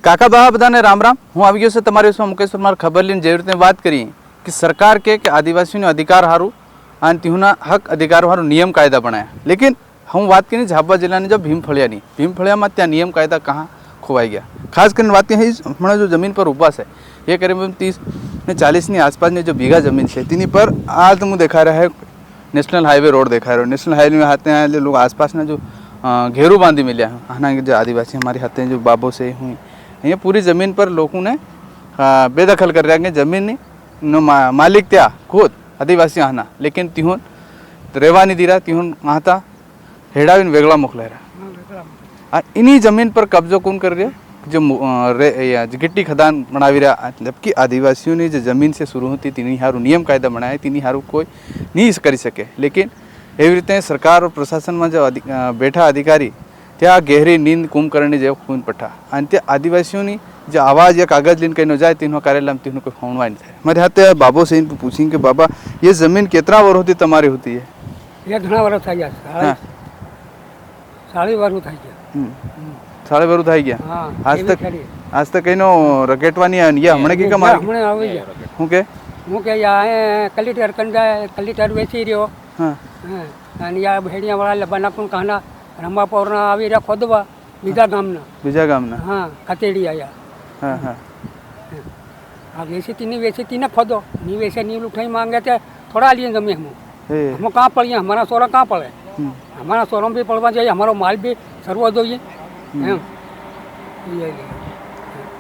કાકા બા બધાને રામ રામ. હું આવી ગયો છે તમારી વિશે મુકેશ પરમાર ખબર લઈને જેવી રીતે વાત કરી કે સરકાર કે આદિવાસીનો અધિકાર હારું અને તેઓના હક અધિકાર હારું નિયમ કાયદા બનાયા. લેકિન હું વાત કરી ઝાબુઆ જિલ્લાની જો ભીમફળિયાની ભીમફળિયામાં ત્યાં નિયમ કાયદા કहाँ ખોવાઈ ગયા. ખાસ કરીને વાત કરી હમણાં જો જમીન પર ઊભા છે ये करीब 30 ने 40 ની આસપાસની जो बीघा जमीन है तेनी पर आज मुझे देखा रहा है नेशनल हाईवे रोड देखा रहा है. नेशनल हाईवे में आते हैं जो लोग आसपास ना जो घेरू बांधी मिले आना जो आदिवासी हमारे हाथ हैं जो बाबो से हुई ये पूरी ज़मीन पर लोगों ने बेदखल कर रहा है. ज़मीन नो मालिक त्या खुद आदिवासी आना लेकिन तिहोन रेवा नहीं दीरा तिहोन आता हेडावीन वेगला मोकला रहा. इन्हीं ज़मीन पर कब्जो कौन कर रहा जो गिट्टी खदान बनावी रहा. जबकि आदिवासियों ने जो ज़मीन से शुरू होती तीनी हारू नियम कायदा बनाए तीनी हारू कोई नहीं कर सके. लेकिन एवं रीते सरकार और प्रशासन में जो बैठा अधिकारी त्या गहरी नींद कुंभकर्णी जेव खून पठा और त्या आदिवासियों की जो आवाज़ या कागज़ लेने कहीं जाए तीनों कार्यालय में तीनों को फोनवा नहीं था. मेरे हाथ बाबो से इनको पूछेंगे कि बाबा ये ज़मीन कितना वर्ष होती तुम्हारी होती है? ये घना वर्ष થઈ ગયા. સાડી વર્ષ થઈ ગયા. साढ़े बरू થઈ ગયા. आज तक कहीं रकेटवानी ये हमने की कमाई हमने આવી ગયા. હું કે યા કલેક્ટર કંડા કલેક્ટર વેચી રહ્યો. હા અને યા ભેડિયા વાળા બનાકું કાના રંબાપોરના આવી રહ્યા ખોદવા બીજા ગામના હા કતેડી આયા. હા હા આ વેચી ને ખોદો ની વેચે ની લૂંટાઈ માંગે તે થોડા लिए जमीन हम कहाँ पड़िए हमारा सोरा कहाँ पड़े हमारा सोरम भी पड़वा चाहिए हमारा माल भी सरवा જોઈએ એમ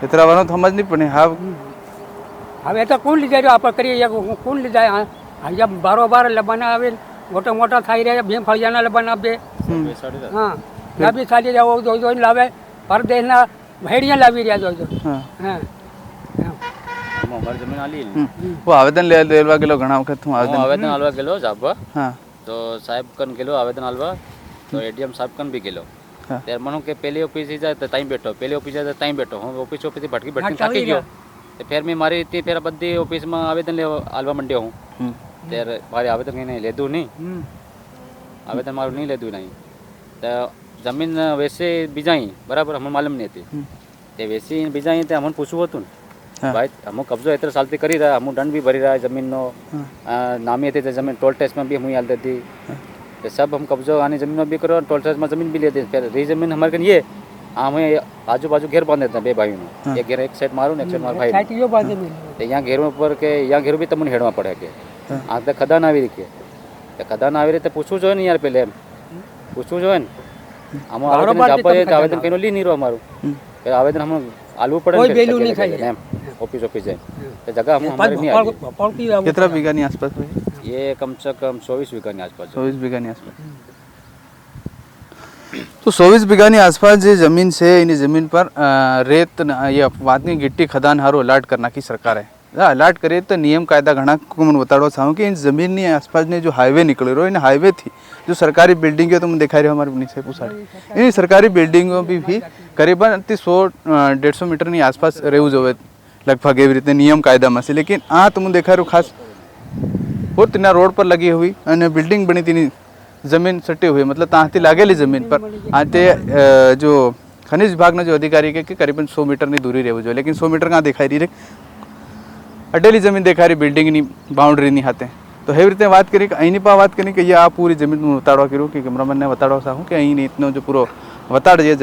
इतना वाला समझ नहीं पड़े. हाँ હવે તો કોણ લઈ જાય આપણે કરીએ કોણ લઈ જાય અહીંયા બારોબાર લબાના આવે મોટા મોટા થઈ રહ્યા ભીમફળિયાના લબાના આપે. હા લાવી ચાલી જાવ જોઈને લાવે પરદેશના ભેડિયા લાવી રહ્યા જોઈ હા हमारी जमीन आली वो आवेदन लेवा गेलो घणा वखत हूँ आवेदन आलवा गेलो जाबा. हाँ तो साहेब कन गेलो आवेदन आलवा तो एडीएम साहब कन भी गेलो. त्यार मनो के पहले ऑफिस ही जाए तो टाइम बैठो पहले ऑफिस जाए तो टाइम बैठो हम ऑफिस भटकी थाकी गयो. तो फिर मैं मारी इतनी फिर बद्दी ऑफिस में आवेदन ले आलवा मंड्यो हूँ. त्यार मारे आवेदन नहीं लेदू नहीं आवेदन मारू नहीं लेदू नहीं. तो जमीन वैसे बीजाई बराबर हमें मालूम नहीं थी ते वैसे बीजाई ते हमने पूछू होतु भाई हम कब्जो इतने साल से करी रहा हम दंड भी भरी रहा है जमीन नो नामी थी जमीन टोल टैक्स में भी हम हाल देती तो सब हम कब्जो आने जमीन में भी करो टोल टैक्स में जमीन भी लेते. फिर रही जमीन हमारे कन ये हमें आजू बाजू घेर बांध देते हैं बे भाई ने एक घेर एक साइड मारू एक साइड मार भाई तो यहाँ घेर में ऊपर के यहाँ घेर भी तमने हेड़वा पड़े के आज तक खदान આવી रही के खदान આવી रही तो पूछू जो है यार पहले पूछू जो है हम आवेदन कहीं ली नहीं रहो हमारू फिर आवेदन हम आलू पड़े कोई वैल्यू नहीं खाई ऑफिस जाए तो जगह हम हमारे नहीं आई. कितना बीघा नहीं आसपास में? ये कम से कम 24 बीघा के आसपास. 24 बीघा ની આસપાસ. तो 24 बीघा ની आसपास જે જમીન છે એની જમીન પર રેત ये વાતની गिट्टी खदान हारो अलाट करना की सरकार है अलाट करे तो नियम कायदा घना को मैं बताड़ो चाहूँ कि इन जमीन ની आसपास ने जो हाईवे निकले रहो इन हाईवे थी जो सरकारी बिल्डिंग है तो मैं दिखा रही हूँ हमारे नीचे पूछा इन सरकारी बिल्डिंगों भी करीबन 100-150 मीटर ની आसपास રહેવું જોઈએ लगभग एवं रीते नियम कायदा में से. लेकिन आ तो मैं देखा रहा हूँ खास और तीना रोड पर लगी हुई और बिल्डिंग बनी थी जमीन सटी हुई मतलब तांती लागेली जमीन पर आते जो खनिज विभाग ने जो अधिकारी के करीबन 100 मीटर की दूरी रहू जो. लेकिन 100 मीटर कहाँ दिखाई रही अडेली जमीन देखा रही बिल्डिंग ની बाउंड्री नहीं हाथे. तो एवं रीते बात करी अहीं पर बात करी कि ये आ पूरी जमीन में बताड़वा करूँ कि कैमरामैन ने बताड़वा चाहूँ कि अहीं इतना जो पूरा बताड़ ये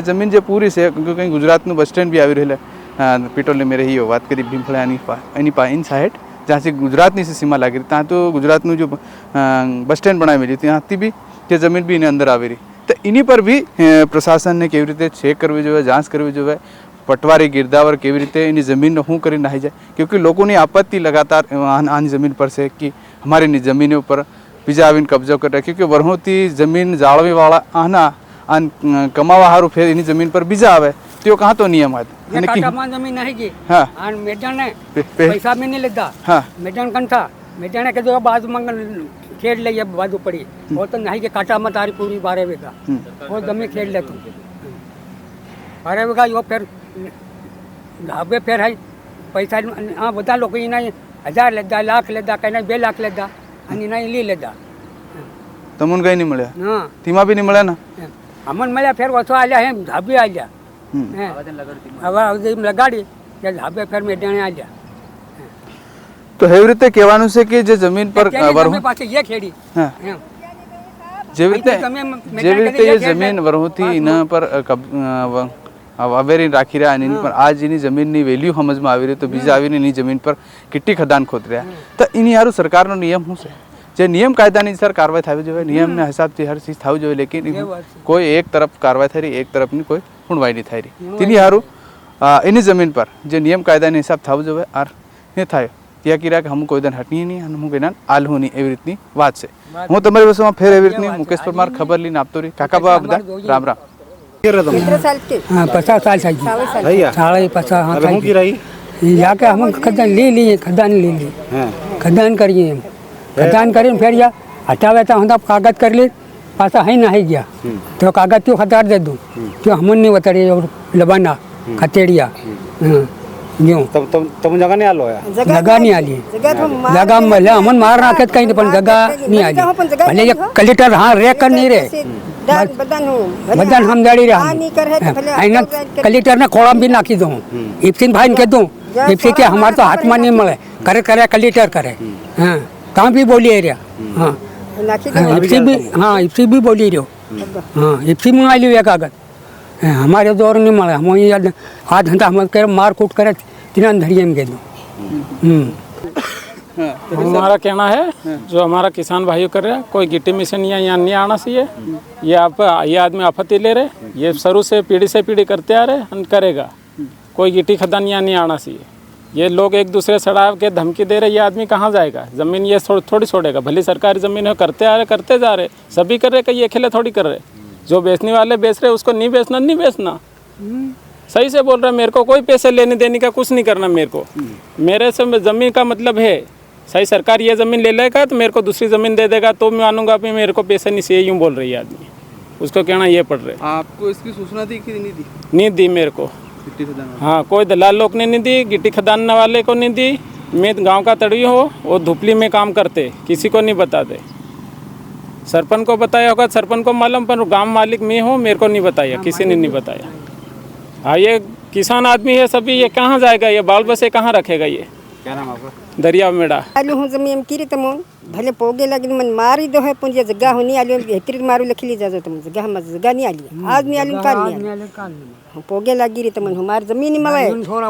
जमीन जो पूरी से क्योंकि कहीं गुजरात में बस स्टेન્ડ भी આવી રહેલા पिटोली में रही हो बात करी भीमफळिया इन साइड जहाँ से गुजरात से सीमा लगी रही ત્યાં तो गुजरात में जो बस स्टेન્ડ बनाई मिली ત્યાંથી भी ये जमीन भी इन्हें अंदर આવી रही. तो इन्हीं पर भी प्रशासन ने केवी रीते चेक करवी जो है जाँच करवी जो है पटवारी गिरदावर केवी रीते इन्हीं जमीन शू कर नाही जाए क्योंकि लोगों की आपत्ति लगातार आनी जमीन पर से कि हमारी जमीनों पर बीजा आवीने कब्जो कर रहा क्योंकि वर्षों जमीन जाळवीवाळा आना कमावा हारू फिर इन्हीं जमीन पर बीजा आवे तो कहाँ तो नियम है जमीन नहीं की हाँ मैदान पैसा भी नहीं लेता हाँ मैदान कन था मैदान के जो बाजू मंगल खेल ले बाजू पड़ी वो तो नहीं के काटा में तारी पूरी 12 बीघा वो जमीन खेल ले तू 12 बीघा यो फिर ढाबे फिर है पैसा हाँ बता लोग नहीं 1000 लेता लाख लेता कहीं 2 लाख लेता અને નહીં લી લેતા તમને કઈ નહીં મળ્યા? હા તેમાં બી નહીં મળ્યા ને અમને મળ્યા ફેર ઓછો આલ્યા એમ ધાબી આલ્યા હવે લગાડી ત્યારે ધાબે ફેર મેદાને આવ્યા તો એવી રીતે કહેવાનું છે કે જે જમીન પર તમે પાછી એ ખેડી હા એમ જેવી રીતે એ જમીન વરહુથી એના પર વાવેરી રાખી રહ્યા અને એની પર આજ એની જમીનની વેલ્યુ સમજમાં આવી રહી તો બીજા આવીને એની જમીન પર કેટલી ખદાન ખોદ રહ્યા તો એની સારું સરકારનો નિયમ શું છે જે નિયમ કાયદાની સર કાર્યવાહી થવી જોઈએ નિયમના હિસાબથી હર ચીજ થવું જોઈએ લેકિન કોઈ એક તરફ કાર્યવાહી થઈ રહી એક તરફની કોઈ સુનવાઈ નહીં થઈ રહી તેની સારું એની જમીન પર જે નિયમ કાયદાની હિસાબ થવું જોઈએ આર નહીં થાય ત્યાં કર્યા કે હમ કોઈ દન હટીએ નહીં અને હું કોઈ આલવું નહીં એવી રીતની વાત છે હું તમારી વસ્તુમાં ફેર એવી રીતની મુકેશ પરમાર ખબર લઈને આપતો રહી કાકા બાબા બધા રામ રામ हाँ 50 साल चाहिए 50 हाँ चाहिए जाके हम खदान ले लिए खदान ले ली खदान करिए हम खदान કરીને ફેર યા હટાવે તો હું કાગળ કરી લે પાછા હઈ ના હઈ ગયા તો કાગળ તો ખતાર દે દઉં તો હમન નહીં વતાડી લબાના ખતેડિયા જો તમે જગા નહીં આલો જગા નહીં આલી જગા મળે અમન માર નાખે કઈ પણ જગા નહીં આલી ભલે કલેક્ટર હા રે કર નહીં રે બધાને સમજાડી રહ્યા એના કલેક્ટરને ખોળામાં બી નાખી દઉં ઇપ્સિનભાઈ ને કીધું ઇપ્સી કે અમારે તો હાથમાં નહીં મળે કરે કલેક્ટર કરે હા ત્યાં બી બોલી રહ્યા હા ઇપ્સી બી બોલી રહ્યો હા ઇપ્સી માં આવ્યું એક આગળ हमारे दौर नहीं મળે हम આ ધંધા हम करे मार कूट करे तिना धरिए एम कह हमारा कहना है जो हमारा किसान भाइयों कर रहे हैं कोई गिट्टी मिशन यहाँ नहीं आना चाहिए ये आदमी आपत्ति ले रहे ये शुरू से पीढ़ी करते आ रहे और करेगा कोई गिट्टी खदान यहाँ नहीं आना चाहिए ये लोग एक दूसरे सड़ा के धमकी दे रहे ये आदमी कहाँ जाएगा ज़मीन ये थोड़ी छोड़ेगा भले सरकारी ज़मीन है करते आ रहे करते जा रहे सभी कर रहे कहीं अकेले थोड़ी कर रहे जो बेचने वाले बेच रहे उसको नहीं बेचना सही से बोल रहा है मेरे को कोई पैसे लेने देने का कुछ नहीं करना मेरे से ज़मीन का मतलब है सही सरकार ये ज़मीन ले लेगा तो मेरे को दूसरी ज़मीन दे देगा तो मैं मानूंगा भी मेरे को पैसे नहीं चाहिए यूँ बोल रही है आदमी उसको कहना ये पड़ रहे आपको इसकी सूचना दी कि नहीं दी नहीं दी मेरे को हाँ कोई दलाल लोग ने नहीं दी गिट्टी खदान वाले को नहीं दी मैं गांव का तड़ी हो वो धुपली में काम करते किसी को नहीं बताते सरपंच को बताया होगा सरपंच को मालूम पर गांव मालिक मैं हूँ मेरे को नहीं बताया किसी ने नहीं बताया हाँ ये किसान आदमी है सभी ये कहाँ जाएगा ये बाल बसे कहाँ रखेगा ये क्या नाम आपका दरिया मेड़ा आलू हूँ जमीन की तमो भले पोगे लगी मन मारी दो है पुंज जगह होनी आलू हेतरी मारू लखी ली जाजो तुम जगह मत जगह नहीं आली आदमी आलू काल नहीं पोगे लगी री तमन हमार जमीन मले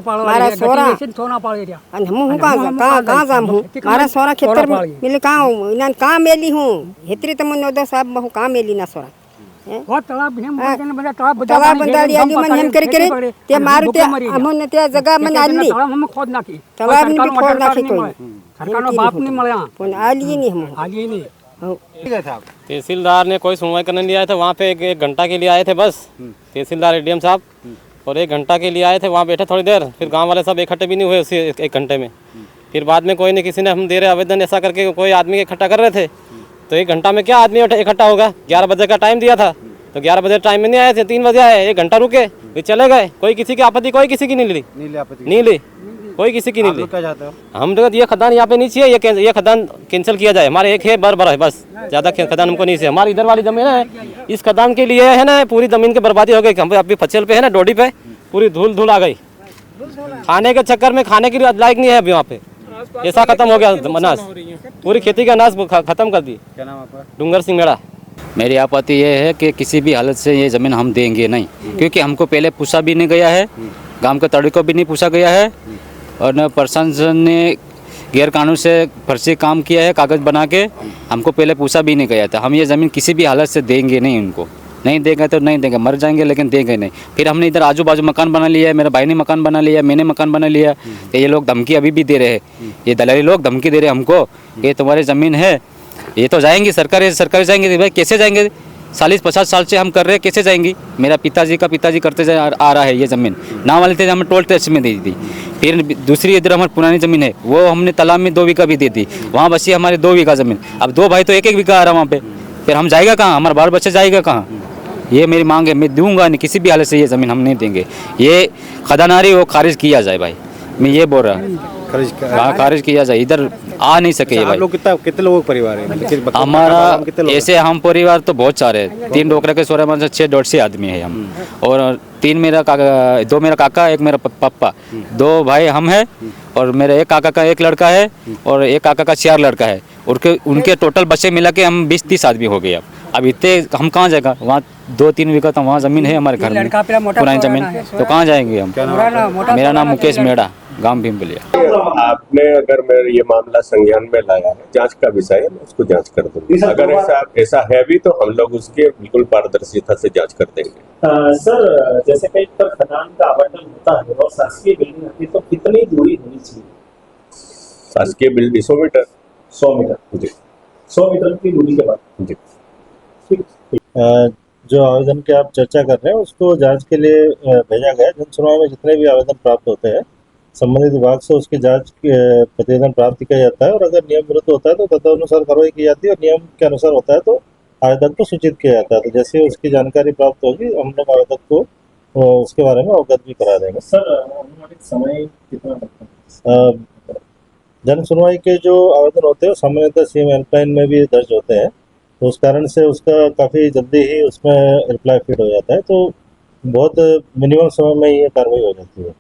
मारा सोरा अन हम हूं कहां जाम हूं मारा सोरा खेतर मिले कहां हूं इना कहां मेली हूं हेतरी तमन नोदा साहब महू कहां मेली ना सोरा वो तालाब हम बड़ा तालाब बंदाली आली मन हम करे ते मारू ते हमन ते जगह मन आली हम खोद नाखी तालाब ने भी खोद नाखी कोई सरकारનો બાપ नहीं મળ્યા पण आली नहीं हम आली नहीं तहसीलदार ने कोई सुनवाई करने नहीं आए थे वहाँ पे एक घंटा के लिए आए थे बस तहसीलदार एडीएम साहब और 1 घंटा के लिए आए थे वहाँ बैठे थोड़ी देर फिर गांव वाले सब इकट्ठे भी नहीं हुए उसी 1 घंटे में फिर बाद में कोई नहीं किसी ने हम दे रहे आवेदन ऐसा करके कोई आदमी इकट्ठा कर रहे थे तो 1 घंटा में क्या आदमी इकट्ठा होगा 11 बजे का टाइम दिया था तो 11 बजे टाइम में नहीं आए थे 3 बजे आए 1 घंटा रुके फिर चले गए कोई किसी की आपत्ति कोई किसी की नहीं ली कोई किसी की नहीं ली हम तो ये खदान यहाँ पे नहीं चाहिए ये खदान कैंसिल किया जाए हमारे एक है बराबर है बस ज़्यादा खदान हमको नहीं चाहिए हमारी इधर वाली ज़मीन है इस खदान के लिए है ना पूरी ज़मीन की बर्बादी हो गई हम अभी फसल पे है ना डोडी पे पूरी धूल आ गई खाने के चक्कर में खाने के लिए लायक नहीं है अभी वहाँ पे ऐसा खत्म हो गया अनाज पूरी खेती का अनाज खत्म कर दी क्या नाम आपका डूंगर सिंह मेड़ा मेरी आपत्ति ये है कि किसी भी हालत से ये ज़मीन हम देंगे नहीं क्योंकि हमको पहले पूछा भी नहीं गया है गांव के तड़ी को भी नहीं पूछा गया है और न प्रशासन ने गैर कानून से फर्जी काम किया है कागज़ बना के हमको पहले पूछा भी नहीं गया था हम ये ज़मीन किसी भी हालत से देंगे नहीं उनको नहीं देंगे तो नहीं देंगे मर जाएंगे लेकिन देंगे नहीं फिर हमने इधर आजू बाजू मकान बना लिया है मेरे भाई ने मकान बना लिया मैंने मकान बना लिया तो ये लोग धमकी अभी भी दे रहे हैं ये दलाली लोग धमकी दे रहे हैं हमको ये तुम्हारी ज़मीन है ये तो जाएंगी सरकारी जाएंगे भाई कैसे जाएंगे 40-50 साल से हम कर रहे हैं कैसे जाएंगी मेरा पिताजी करते आ रहा है ये ज़मीन नाम वाले थे हमें टोल टैक्स में दे दी फिर दूसरी इधर हमारी पुरानी ज़मीन है वो हमने तालाब में 2 बीघा भी दी थी वहाँ बसी हमारी 2 बीघा ज़मीन अब 2 भाई तो 1-1 बीघा आ रहा वहाँ पे फिर हम जाएगा कहाँ हमारा बाल बच्चा जाएगा कहाँ ये मेरी मांग है मैं दूंगा नहीं किसी भी हालत से ये ज़मीन हम नहीं देंगे ये खदानारी वो खारिज किया जाए भाई मैं ये बोल रहा हूँ खारिज किया जाए, इधर आ नहीं सके ये आप भाई। लोग कितने लोगों का परिवार है? मतलब हमारा कितने लोग हैं? ऐसे हम परिवार तो बहुत सारे हैं, 3 डोकरे के सोरे में से 6-150 आदमी है हम, और 3 मेरा काका, 2 मेरा काका, 1 मेरा पापा, 2 भाई हम हैं, और मेरे एक काका का 1 लड़का है और एक काका का 4 लड़का है, उनके टोटल बच्चे मिला के हम 20-30 आदमी हो गए। अब इतने हम कहाँ जाएगा, वहाँ 2-3 बीघा तो वहाँ ज़मीन है हमारे घर में, पुरानी ज़मीन, तो कहाँ जाएंगे हम। मेरा नाम मुकेश मेड़ा, गांव भीमबलिया। आपने अगर मैं ये मामला संज्ञान में लाया है, जांच का विषय है, मैं उसको जांच कर दूंगा। अगर ऐसा है भी तो हम लोग उसके बिल्कुल पारदर्शिता से जांच कर देंगे। सर, जैसे कहीं पर खदान का आवंटन होता है और शासकीय बिल्डिंग होती है तो कितनी दूरी होनी चाहिए? शासकीय बिल्डिंग 100 मीटर। 100 मीटर जी, 100 मीटर की दूरी के बाद। जी। जो आवेदन की आप चर्चा कर रहे हैं उसको जांच के लिए भेजा गया। जन सुनवाई में जितने भी आवेदन प्राप्त होते हैं संबंधित विभाग से उसकी जांच प्रतिवेदन प्राप्त किया जाता है, और अगर नियम विरुद्ध होता है तो तदनुसार कार्रवाई की जाती है, और नियम के अनुसार होता है तो आवेदक को सूचित किया जाता है। तो जैसे उसकी जानकारी प्राप्त होगी हम लोग आवेदक को उसके बारे में अवगत भी करा देंगे। सर, अनुमानित समय कितना लगता है? जन सुनवाई के जो आवेदन होते हैं सामान्यतः सीएम हेल्पलाइन में भी दर्ज होते हैं, तो उस कारण से उसका काफ़ी जल्दी ही उसमें रिप्लाई फीड हो जाता है, तो बहुत मिनिमम समय में ये कार्रवाई हो जाती है।